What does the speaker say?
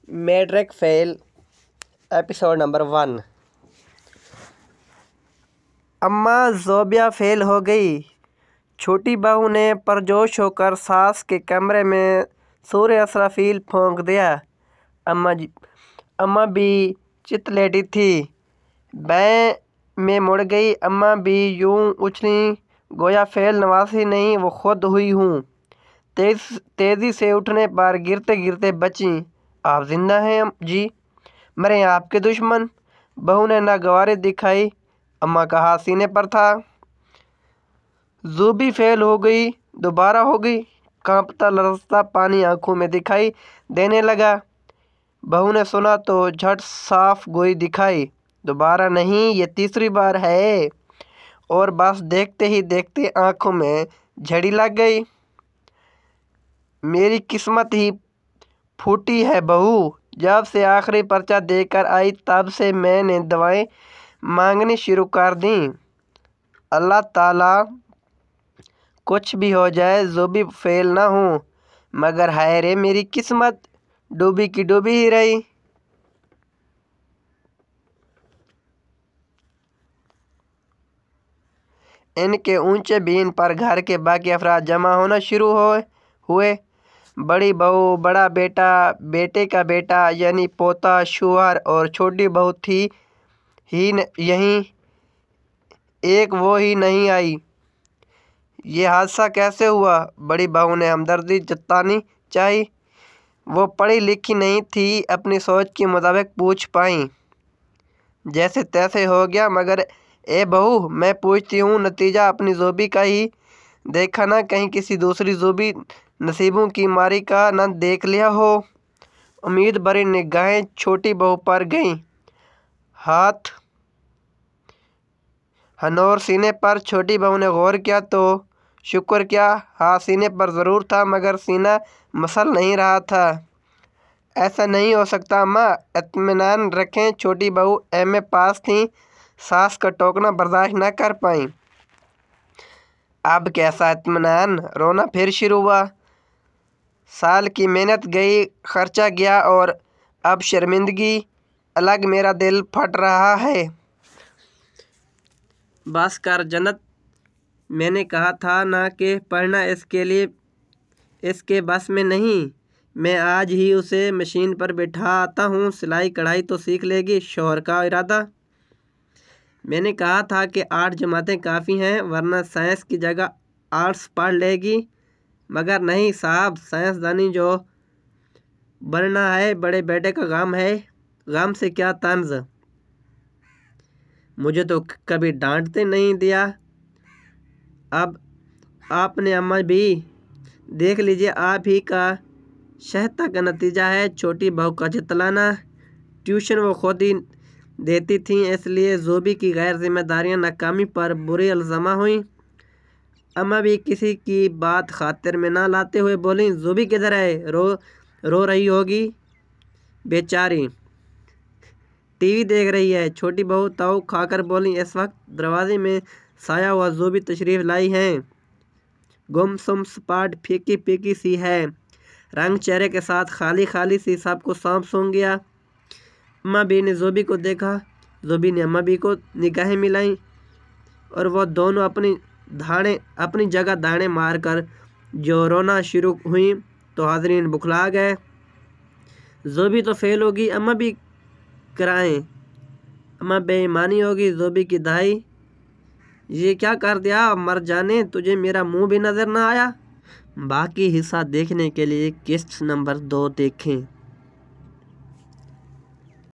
Matric فیل episode number 1۔ اماں زوبیہ فیل ہو گئی۔ چھوٹی بہو نے پرجوش ہو کر ساس کے کمرے میں سورہ اسرافیل پھونک دیا۔ اماں بھی چت لیٹی تھی، بائیں میں مڑ گئی۔ اماں بھی یوں اچھلیں گویا فیل نواسی نہیں وہ خود ہوئی ہوں۔ تیزی سے اٹھنے پر گرتے گرتے بچیں۔ آپ زندہ ہیں جی؟ مرے آپ کے دشمن؟ بہو نے ناگواری دکھائی۔ اماں کا ہاتھ سینے پر تھا۔ زوبی فیل ہو گئی، دوبارہ ہو گئی۔ کانپتا لرزتا پانی آنکھوں میں دکھائی دینے لگا۔ بہو نے سنا تو جھٹ صاف گوئی دکھائی، دوبارہ نہیں، یہ تیسری بار ہے۔ اور بس دیکھتے ہی دیکھتے آنکھوں میں جھڑی لگ گئی۔ میری قسمت ہی پھوٹی ہے بہو، جب سے آخری پرچہ دے کر آئی تب سے میں نے دعائیں مانگنی شروع کر دیں۔ اللہ تعالیٰ کچھ بھی ہو جائے زوبی فیل نہ ہوں، مگر ہائے رے میری قسمت، ڈوبی کی ڈوبی ہی رہی۔ ان کے اونچے بین پر گھر کے باقی افراد جمع ہونا شروع ہوئے۔ بڑی بہو، بڑا بیٹا، بیٹے کا بیٹا یعنی پوتا، شوہر اور چھوٹی بہو تھی ہی یہیں، ایک وہ ہی نہیں آئی۔ یہ حادثہ کیسے ہوا؟ بڑی بہو نے ہمدردی جتانی چاہی۔ وہ پڑھی لکھی نہیں تھی، اپنی سوچ کے مطابق پوچھ پائیں۔ جیسے تیسے ہو گیا، مگر اے بہو میں پوچھتی ہوں، نتیجہ اپنی زوبی کا ہی دیکھا نہ کہیں کسی دوسری زوبی نصیبوں کی ماری کا نہ دیکھ لیا ہو؟ امید بھری نگاہیں چھوٹی بہو پر گئیں۔ ہاتھ ہنور سینے پر۔ چھوٹی بہو نے غور کیا تو شکر کیا، ہاتھ سینے پر ضرور تھا مگر سینہ مسل نہیں رہا تھا۔ ایسا نہیں ہو سکتا اماں، اطمینان رکھیں۔ چھوٹی بہو ایم اے پاس تھیں، ساس کا ٹوکنا برداشت نہ کر پائیں۔ اب کیسا اطمینان؟ رونا پھر شروع ہوا۔ سال کی محنت گئی، خرچہ گیا اور اب شرمندگی الگ، میرا دل پھٹ رہا ہے۔ بس کر جنت، میں نے کہا تھا نا کہ پڑھنا اس کے بس میں نہیں۔ میں آج ہی اسے مشین پر بٹھا آتا ہوں، سلائی کڑھائی تو سیکھ لے گی۔ شوہر کا ارادہ؟ میں نے کہا تھا کہ 8 جماعتیں کافی ہیں، ورنہ سائنس کی جگہ آرٹس پڑھ لے گی، مگر نہیں صاحب، سائنسدانی جو بننا ہے بڑے بیٹے کا غم ہے۔ غم سے کیا طنز؟ مجھے تو کبھی ڈانٹتے نہیں دیا۔ اب آپ نے اماں بھی دیکھ لیجیے، آپ ہی کا شہتا کا نتیجہ ہے چھوٹی بہو کا جتلانا۔ ٹیوشن وہ خود ہی دیتی تھیں، اس لیے زوبی کی غیر ذمہ داریاں ناکامی پر بری الزامہ ہوئیں۔ اماں بھی کسی کی بات خاطر میں نہ لاتے ہوئے بولیں، زوبی کدھر ہے؟ رو رہی ہوگی بیچاری، ٹی وی دیکھ رہی ہے۔ چھوٹی بہو تاؤ کھا کر بولی، اس وقت دروازے میں سایہ ہوا زوبی تشریف لائی ہیں، گم سم سپاٹ پھیکی پھیکی سی ہے، رنگ چہرے کے ساتھ خالی خالی سی، سب کو سونپ سونگ گیا۔ اماں بھی نے زوبی کو دیکھا، زوبی نے اماں بھی کو نگاہیں ملائیں اور وہ دونوں اپنی جگہ دانے مار کر جو رونا شروع ہوئیں تو حاضرین بکھلا گئے۔ زوبی تو فیل ہوگی، اماں بھی کرائیں، اماں بے ایمانی ہوگی، زوبی کی دہائی، یہ کیا کر دیا؟ مر جانے، تجھے میرا منہ بھی نظر نہ آیا؟ باقی حصہ دیکھنے کے لیے قسط نمبر 2 دیکھیں۔